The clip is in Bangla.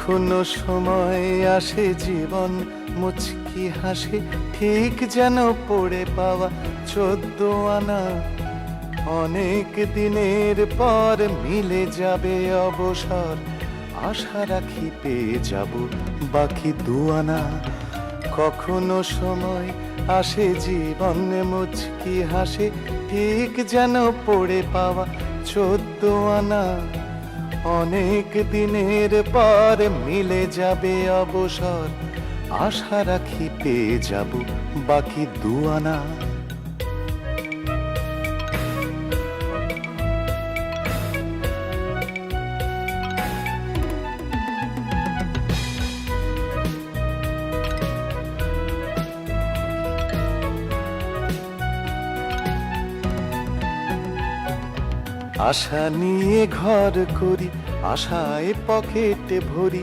কখনো সময় আসে জীবন মুচকি হাসে, ঠিক যেন পড়ে পাওয়া 14 আনা। অনেক দিনের পর মিলে যাবে অবসর, আশা রাখি পেয়ে যাব বাকি 2 আনা। কখনো সময় আসে জীবনে মুচকি হাসে, ঠিক যেন পড়ে পাওয়া 14 আনা। অনেক দিনের পর মিলে যাবে অবসর, আশা রাখি পেয়ে যাব বাকি 2 আনা। আশা নিয়ে ঘর করি, আশায় পকেটে ভরি,